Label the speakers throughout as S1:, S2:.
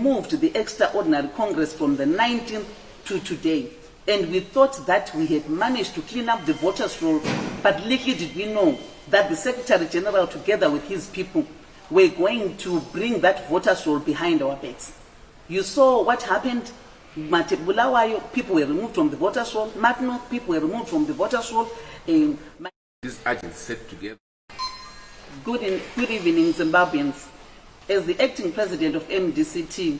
S1: Moved the extraordinary Congress from the 19th to today, and we thought that we had managed to clean up the voters' roll, but little did we know that the Secretary General, together with his people, were going to bring that voters' roll behind our backs. You saw what happened. Bulawayo, people were removed from the voters' roll. Matno, people were removed from the voters' roll.
S2: This agenda set together.
S1: Good evening, Zimbabweans. As the acting president of MDC T,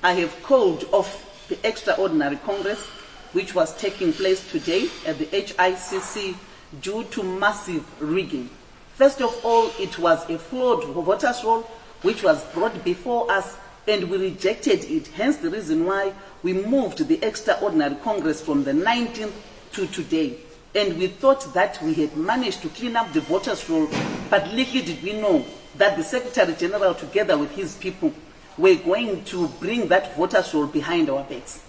S1: I have called off the extraordinary Congress, which was taking place today at the HICC due to massive rigging. First of all, it was a flawed voters' roll which was brought before us, and we rejected it. Hence the reason why we moved the extraordinary Congress from the 19th to today. And we thought that we had managed to clean up the voters' roll, but little did we know that the Secretary General, together with his people, were going to bring that voters' roll behind our backs.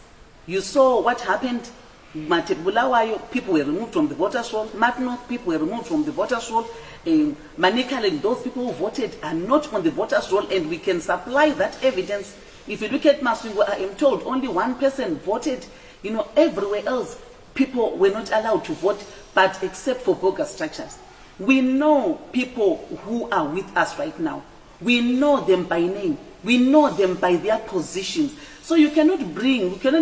S1: You saw what happened. Bulawayo, people were removed from the voters' roll. Matno, people were removed from the voters' roll. Manikal, those people who voted are not on the voters' roll, and we can supply that evidence. If you look at Masvingo, I am told only one person voted. You know, everywhere else, people were not allowed to vote, but except for bogus structures. We know people who are with us right now. We know them by name. We know them by their positions. So you cannot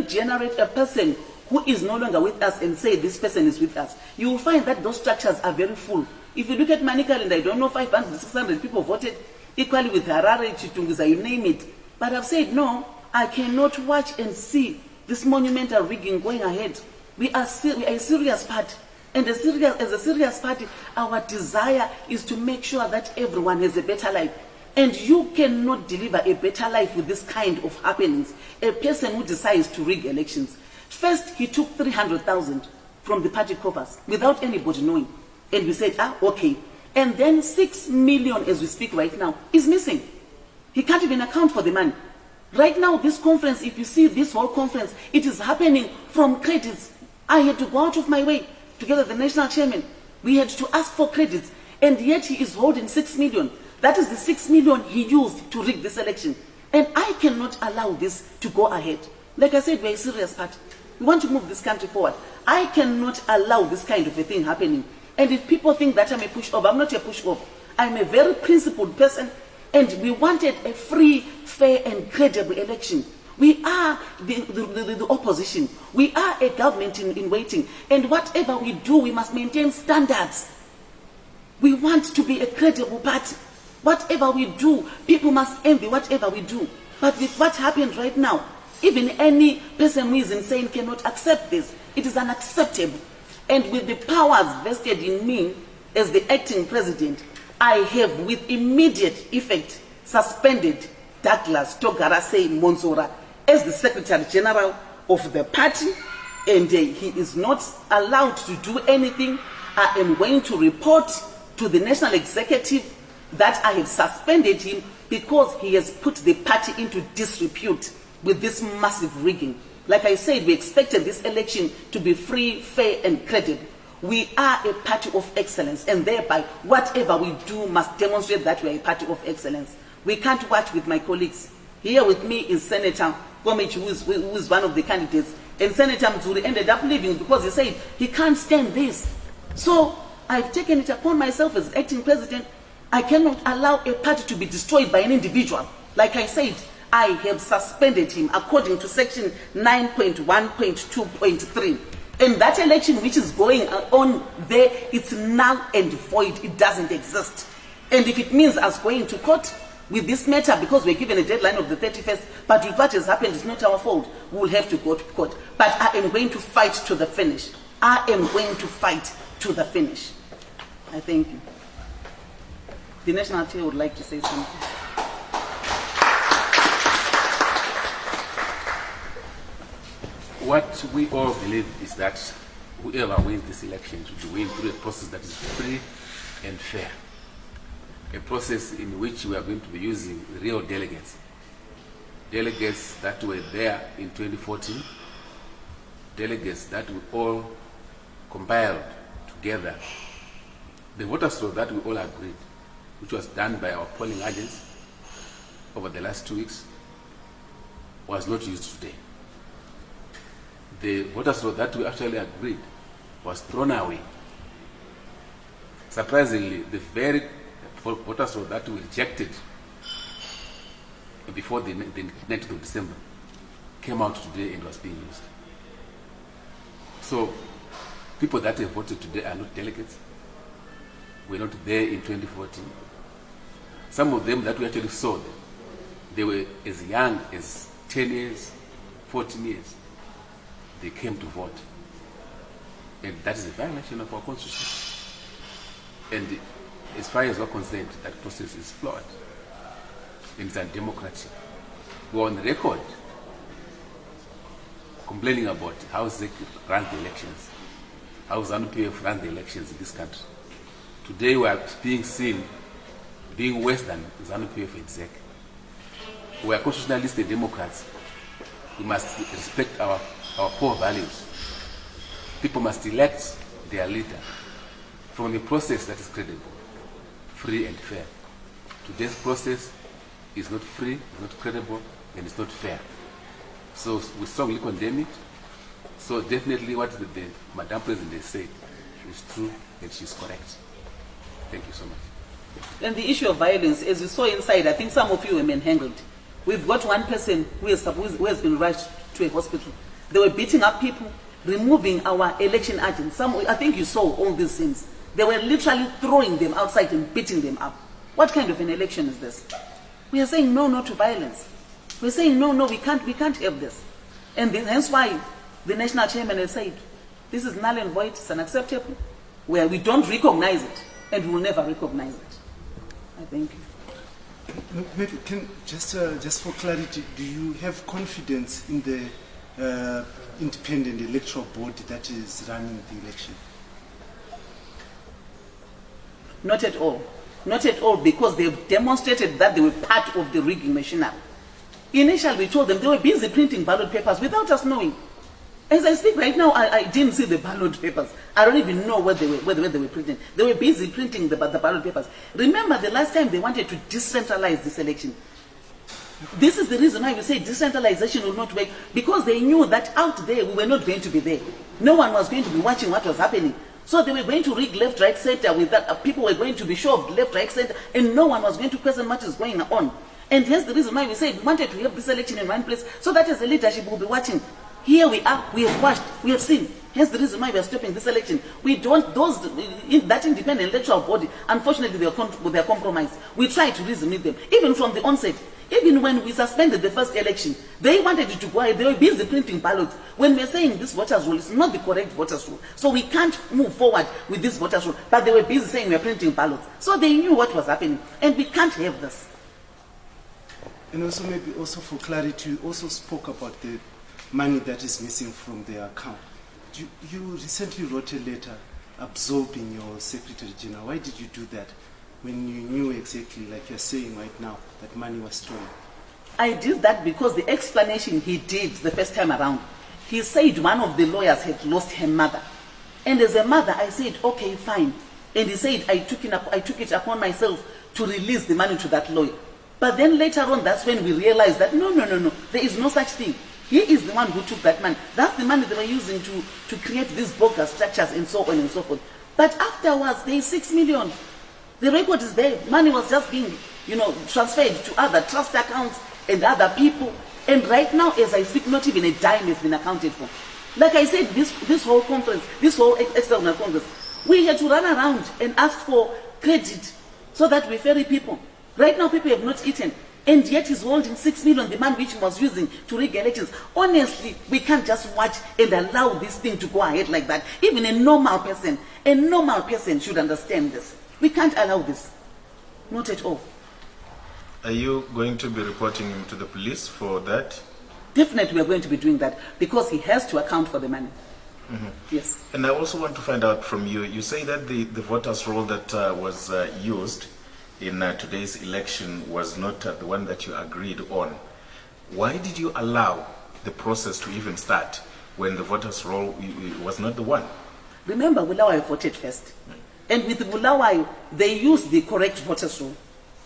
S1: generate a person who is no longer with us and say this person is with us. You will find that those structures are very full. If you look at Manikal, and I don't know, 500, 600 people voted, equally with Harare, Chitunguza, you name it. But I've said, no, I cannot watch and see this monumental rigging going ahead. We are a serious party. And as a serious party, our desire is to make sure that everyone has a better life. And you cannot deliver a better life with this kind of happenings. A person who decides to rig elections. First, he took 300,000 from the party coffers without anybody knowing. And we said, okay. And then 6 million, as we speak right now, is missing. He can't even account for the money. Right now, this conference, if you see this whole conference, it is happening from credits. I had to go out of my way, together with the national chairman. We had to ask for credits, and yet he is holding 6 million. That is the 6 million he used to rig this election. And I cannot allow this to go ahead. Like I said, we're a serious party. We want to move this country forward. I cannot allow this kind of a thing happening. And if people think that I'm a pushover, I'm not a pushover. I'm a very principled person, and we wanted a free, fair, and credible election. We are the opposition. We are a government in waiting. And whatever we do, we must maintain standards. We want to be a credible party. Whatever we do, people must envy whatever we do. But with what happened right now, even any person who is insane cannot accept this. It is unacceptable. And with the powers vested in me as the acting president, I have with immediate effect suspended Douglas Togarase Mwonzora as the Secretary General of the party, and he is not allowed to do anything. I am going to report to the National Executive that I have suspended him because he has put the party into disrepute with this massive rigging. Like I said, we expected this election to be free, fair, and credible. We are a party of excellence, and thereby whatever we do must demonstrate that we are a party of excellence. We can't watch with my colleagues. Here with me is Senator Komichi, who is one of the candidates, and Senator Mzuri ended up leaving because he said he can't stand this. So I've taken it upon myself as acting president. I cannot allow a party to be destroyed by an individual. Like I said, I have suspended him according to section 9.1.2.3. And that election which is going on there, it's null and void. It doesn't exist. And if it means us going to court with this matter, because we're given a deadline of the 31st, but with what has happened, it's not our fault. We will have to go to court. But I am going to fight to the finish. I am going to fight to the finish. I thank you. The National Chair would like to say something.
S2: What we all believe is that whoever wins this election should win through a process that is free and fair. A process in which we are going to be using real delegates. Delegates that were there in 2014. Delegates that we all compiled together. The voters' roll that we all agreed, which was done by our polling agents over the last 2 weeks. was not used today. The voters' roll that we actually agreed was thrown away. Surprisingly, the very voters' roll that we rejected before the 9th of December came out today and was being used. So, people that have voted today are not delegates. We're not there in 2014. Some of them that we actually saw, they were as young as 10 years, 14 years. They came to vote. And that is a violation of our constitution. And as far as we're concerned, that process is flawed. And it's undemocratic. We're on record complaining about how ZEC runs the elections, how ZANU-PF runs the elections in this country. Today we are being seen being worse than ZANU-PF and ZEC. We are constitutionalists and Democrats. We must respect our core values. People must elect their leader from a process that is credible, free and fair. Today's process is not free, it's not credible, and it's not fair. So we strongly condemn it. So definitely what the Madam President said is true and she's correct. Thank you so much.
S1: And the issue of violence, as you saw inside, I think some of you were manhandled. We've got one person who has been rushed to a hospital. They were beating up people, removing our election agents. I think you saw all these things. They were literally throwing them outside and beating them up. What kind of an election is this? We are saying no to violence. We're saying no, we can't have this. And hence why the national chairman has said, this is null and void, it's unacceptable, where we don't recognize it, and we will never recognize it. I thank you.
S3: Maybe just for clarity, do you have confidence in the independent electoral body that is running the election?
S1: Not at all. Not at all, because they've demonstrated that they were part of the rigging machinery. Initially, we told them they were busy printing ballot papers without us knowing. As I speak right now, I didn't see the ballot papers. I don't even know where they were printing. They were busy printing the ballot papers. Remember the last time they wanted to decentralize this election. This is the reason why we say decentralization will not work, because they knew that out there we were not going to be there. No one was going to be watching what was happening. So they were going to rig left, right, center with that. People were going to be shoved left, right, center, and no one was going to question what is going on. And here's the reason why we said we wanted to have this election in one place, so that as a leadership will be watching. Here we are, we have watched, we have seen. Here's the reason why we are stopping this election. We don't, that independent electoral body, unfortunately they are compromised. We tried to reason with them, even from the onset. Even when we suspended the first election, they wanted it to go ahead. They were busy printing ballots. When we're saying this voters' roll is not the correct voters' roll, so we can't move forward with this voters' roll, but they were busy saying we're printing ballots. So they knew what was happening, and we can't have this.
S3: And also maybe also for clarity, you also spoke about the money that is missing from their account. You recently wrote a letter absolving your Secretary General. Why did you do that when you knew exactly, like you're saying right now, that money was stolen?
S1: I did that because the explanation he did the first time around, he said one of the lawyers had lost her mother. And as a mother, I said, okay, fine. And he said, I took it upon myself to release the money to that lawyer. But then later on, that's when we realized that no, there is no such thing. He is the one who took that money. That's the money they were using to create these bogus structures and so on and so forth. But afterwards, there is 6 million. The record is there. Money was just being, transferred to other trust accounts and other people. And right now, as I speak, not even a dime has been accounted for. Like I said, this whole conference, this whole external congress, we had to run around and ask for credit so that we ferry people. Right now, people have not eaten. And yet he's holding 6 million, the man which he was using to rig elections. Honestly, we can't just watch and allow this thing to go ahead like that. Even a normal person should understand this. We can't allow this. Not at all.
S4: Are you going to be reporting him to the police for that?
S1: Definitely we are going to be doing that, because he has to account for the money. Mm-hmm. Yes.
S4: And I also want to find out from you, you say that the voters' roll that was used in today's election was not the one that you agreed on. Why did you allow the process to even start when the voters' roll was not the one?
S1: Remember, Bulawayo voted first. And with Bulawayo, they used the correct voters' roll,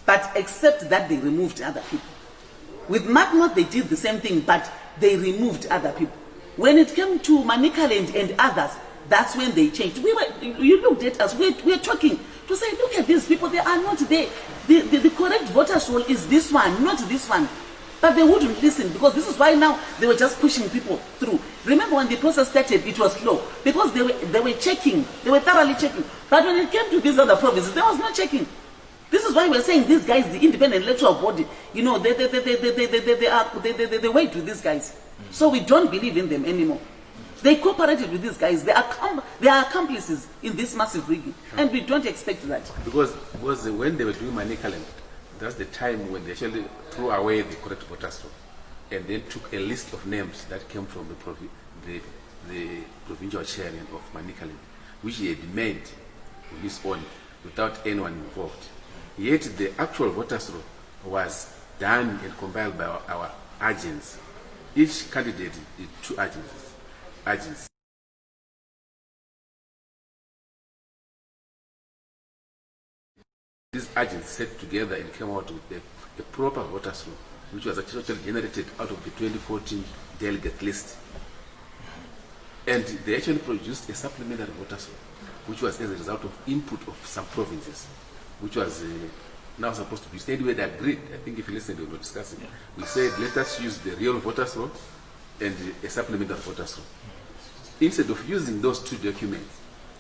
S1: but except that they removed other people. With Magmot, they did the same thing, but they removed other people. When it came to Manicaland and others, that's when they changed. You looked at us, we were talking to say, look at these people, they are not there. The correct voters roll is this one, not this one. But they wouldn't listen, because this is why now they were just pushing people through. Remember when the process started, it was slow, because they were checking, they were thoroughly checking. But when it came to these other provinces, there was no checking. This is why we're saying these guys, the independent electoral body, you know, they wait with these guys. So we don't believe in them anymore. They cooperated with these guys. They are accomplices in this massive rigging, and we don't expect that.
S2: Because when they were doing Manicaland, that's the time when they actually threw away the correct voters roll, and then took a list of names that came from the provincial chairman of Manicaland, which he had made on his own without anyone involved. Yet the actual voters roll was done and compiled by our agents. Each candidate did 2 agents. These agents sat together and came out with a proper voters roll, which was actually generated out of the 2014 delegate list. And they actually produced a supplementary voters roll, which was as a result of input of some provinces, which was now supposed to be stayed where they agreed. I think if you listen, we were discussing. We said, let us use the real voters roll and a supplementary voters roll. Instead of using those 2 documents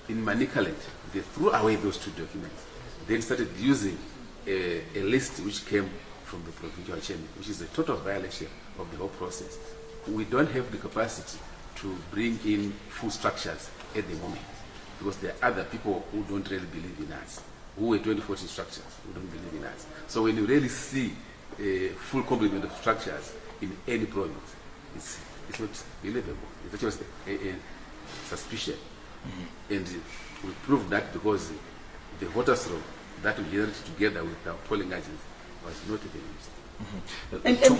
S2: in Manicaland, they threw away those 2 documents. Then started using a list which came from the provincial chairman, which is a total violation of the whole process. We don't have the capacity to bring in full structures at the moment, because there are other people who don't really believe in us, who were 2014 structures, who don't believe in us. So when you really see a full complement of structures in any province, it's not believable. It's just a suspicion. And we proved that because the voters roll that we generated together with our polling agents was not even used.
S1: And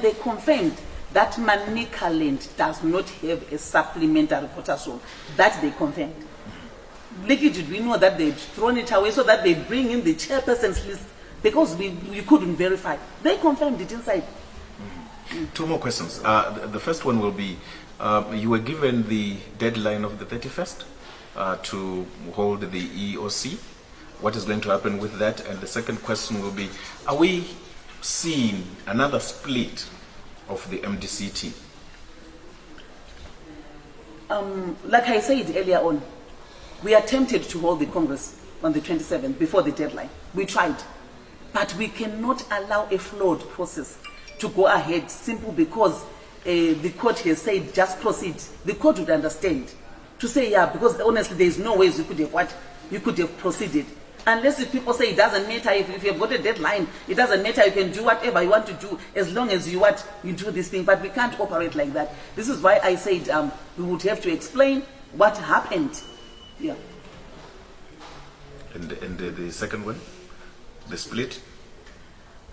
S1: they confirmed that Manicaland does not have a supplementary voters roll. That they confirmed. Little did we know that they'd thrown it away so that they bring in the chairperson's list, because we couldn't verify. They confirmed it inside.
S4: 2 more questions. The first one will be, you were given the deadline of the 31st to hold the EOC. What is going to happen with that? And the second question will be, are we seeing another split of the MDC T?
S1: Like I said earlier on, we attempted to hold the Congress on the 27th before the deadline. We tried. But we cannot allow a flawed process to go ahead simply because the court has said just proceed. The court would understand to say, yeah, because honestly there is no ways you could have proceeded. Unless if people say it doesn't matter, if you've got a deadline, it doesn't matter, you can do whatever you want to do as long as you do this thing. But we can't operate like that. This is why I said we would have to explain what happened. Yeah.
S4: And the second one, the split?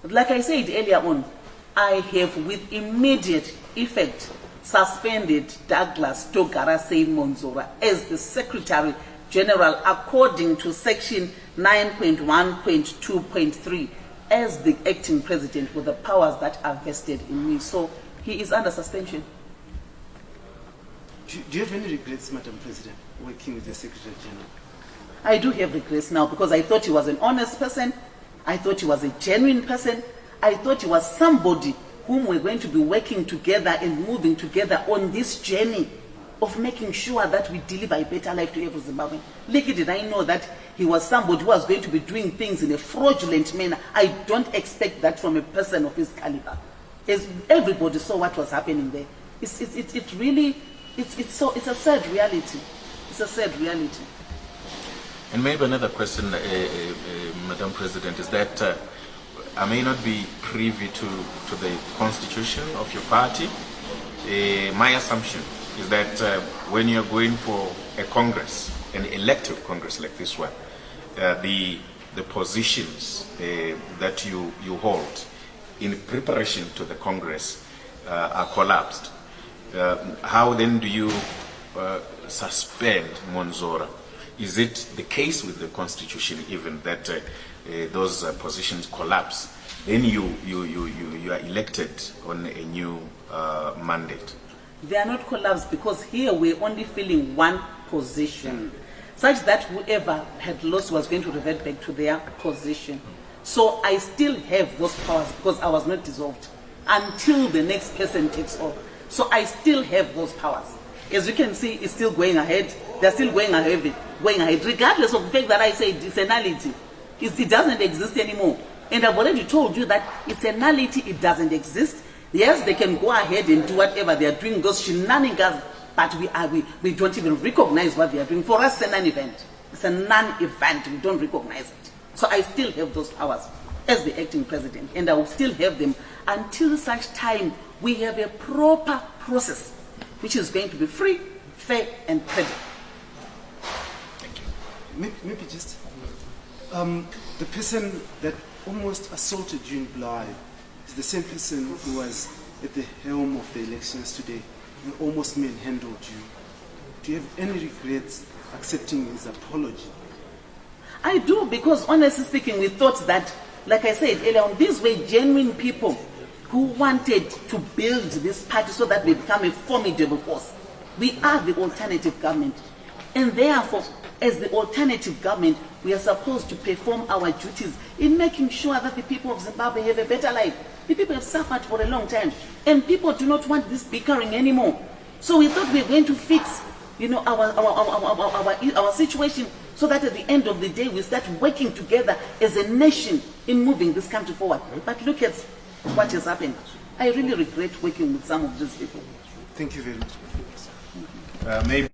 S1: Like I said earlier on, I have with immediate effect suspended Douglas Thokozani Mwonzora as the Secretary General according to section 9.1.2.3 as the acting president with the powers that are vested in me. So he is under suspension.
S3: Do you have any regrets, Madam President, working with the Secretary General?
S1: I do have regrets now, because I thought he was an honest person. I thought he was a genuine person. I thought he was somebody whom we're going to be working together and moving together on this journey of making sure that we deliver a better life to every Zimbabwean. Little did I know that he was somebody who was going to be doing things in a fraudulent manner. I don't expect that from a person of his caliber. As everybody saw what was happening there. It's a sad reality. It's a sad reality.
S4: And maybe another question, Madam President, is that I may not be privy to the constitution of your party. My assumption is that when you're going for a Congress, an elective Congress like this one, the positions that you hold in preparation to the Congress are collapsed. How then do you suspend Mwonzora? Is it the case with the Constitution even that those positions collapse then you are elected on a new mandate.
S1: They are not collapsed because here we're only filling one position, such that whoever had lost was going to revert back to their position. So I still have those powers because I was not dissolved until the next person takes over. So I still have those powers. As you can see, it's still going ahead. They're still going ahead, regardless of the fact that I say it's a nullity. It doesn't exist anymore. And I've already told you that it's a nullity, it doesn't exist. Yes, they can go ahead and do whatever they are doing, those shenanigans, but we don't even recognize what they are doing. For us, it's a non-event. It's a non-event. We don't recognize it. So I still have those powers as the acting president, and I will still have them until such time we have a proper process, which is going to be free, fair, and credible.
S3: Thank you. Maybe just the person that almost assaulted you in Bly is the same person who was at the helm of the elections today and almost manhandled you. Do you have any regrets accepting his apology?
S1: I do, because honestly speaking, we thought that, like I said earlier on, these were genuine people who wanted to build this party so that we become a formidable force. We are the alternative government. And therefore, as the alternative government, we are supposed to perform our duties in making sure that the people of Zimbabwe have a better life. The people have suffered for a long time, and people do not want this bickering anymore. So we thought we were going to fix, our situation, so that at the end of the day we start working together as a nation in moving this country forward. But look at what has happened. I really regret working with some of these people.
S3: Thank you very much.
S4: Maybe